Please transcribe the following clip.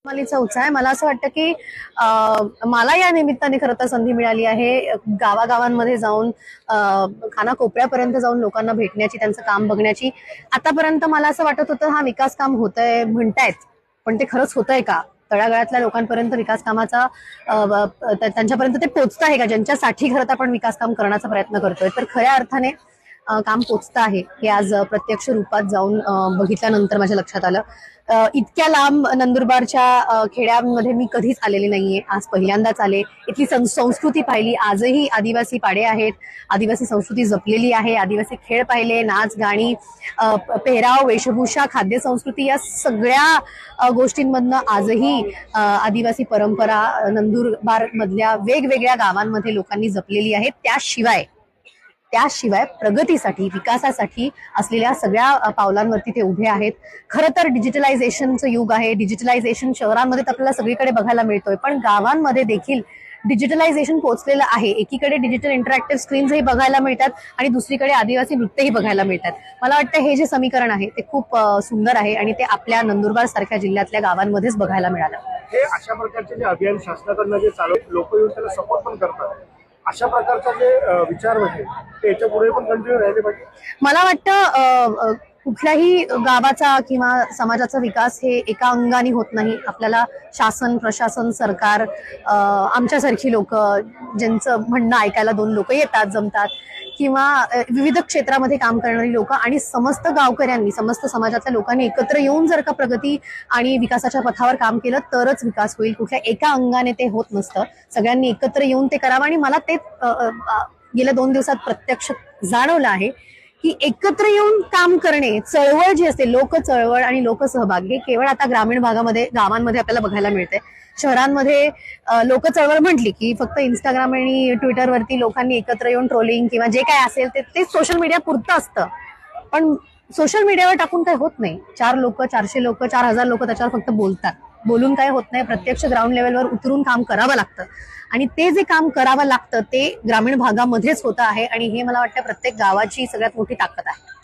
मालीचा उत्साह आहे. मला असं वाटतं की मला या निमित्ताने खरं तर संधी मिळाली आहे गावागावांमध्ये जाऊन खानाकोपऱ्यापर्यंत जाऊन लोकांना भेटण्याची, त्यांचं काम बघण्याची. आतापर्यंत मला असं वाटत होतं हा विकास काम होतंय म्हणतायत, पण ते खरंच होतंय का? तळागाळातल्या लोकांपर्यंत विकास कामाचा त्यांच्यापर्यंत ते पोहोचत आहे का, ज्यांच्यासाठी खरं तर आपण विकास काम करण्याचा प्रयत्न करतोय? तर खऱ्या अर्थाने काम पोचतं आहे हे आज प्रत्यक्ष रूपात जाऊन बघितल्यानंतर माझ्या लक्षात आलं. इतक्या लांब नंदुरबारच्या खेड्यांमध्ये मी कधीच आलेले नाहीये, आज पहिल्यांदाच आले. इथली संस्कृती पाहिली, आजही आदिवासी पाडे आहेत, आदिवासी संस्कृती जपलेली आहे, आदिवासी खेळ पाहिले, नाच गाणी, पेहराव, वेशभूषा, खाद्य संस्कृती, या सगळ्या गोष्टींमधनं आजही आदिवासी परंपरा नंदुरबार मधल्या वेगवेगळ्या गावांमध्ये लोकांनी जपलेली आहे. त्याशिवाय प्रगतीसाठी, विकासासाठी असलेल्या सगळ्या पावलांवरती ते उभे आहेत. खरं तर डिजिटलायझेशनचं युग आहे. डिजिटलायझेशन शहरांमध्ये तर आपल्याला सगळीकडे बघायला मिळतोय, पण गावांमध्ये देखील डिजिटलायझेशन पोहोचलेलं आहे. एकीकडे डिजिटल इंटरॅक्टिव्ह स्क्रीन्सही बघायला मिळतात आणि दुसरीकडे आदिवासी नृत्यही बघायला मिळतात. मला वाटतं हे जे समीकरण आहे ते खूप सुंदर आहे आणि ते आपल्या नंदुरबार सारख्या जिल्ह्यातल्या गावांमध्येच बघायला मिळालं. हे अशा प्रकारचे जे अभियान शासनाकडनं जे चालू, लोक येऊन त्याला सपोर्ट पण करतात, अशा प्रकारचा जे विचार म्हणजे ते याच्या पुढे पण कंटिन्यू राहिले पाहिजे. मला वाटतं कुठल्याही गावाचा किंवा समाजाचा विकास हे एका अंगाने होत नाही. आपल्याला शासन, प्रशासन, सरकार, आमच्यासारखी लोक, ज्यांचं म्हणणं ऐकायला दोन लोक येतात, जमतात, किंवा विविध क्षेत्रामध्ये काम करणारी लोक आणि समस्त गावकऱ्यांनी, समस्त समाजातल्या लोकांनी एकत्र येऊन जर का प्रगती आणि विकासाच्या पथावर काम केलं तरच विकास होईल. कुठल्या एका अंगाने ते होत नसतं. सगळ्यांनी एकत्र येऊन ते करावं. आणि मला ते गेल्या 2 दिवसात प्रत्यक्ष जाणवलं आहे की एकत्र येऊन काम करणे, चळवळ जी असते, लोक चळवळ आणि लोकसहभाग, हे केवळ आता ग्रामीण भागामध्ये, गावांमध्ये आपल्याला बघायला मिळते. शहरांमध्ये लोक चळवळ म्हटली की फक्त इंस्टाग्राम आणि ट्विटरवरती लोकांनी एकत्र येऊन ट्रोलिंग किंवा जे काय असेल ते सोशल मीडिया पुरतं असतं. पण सोशल मीडियावर टाकून काय होत नाही. 4 लोक, 400 लोक, 4000 लोक त्याच्यावर फक्त बोलतात. बोलून काय होत नाही. प्रत्यक्ष ग्राउंड लेवलवर उतरून काम करावं लागतं आणि ते जे काम करावं लागतं ते ग्रामीण भागामध्येच होतं आहे. आणि हे मला वाटतं प्रत्येक गावाची सगळ्यात मोठी ताकद आहे.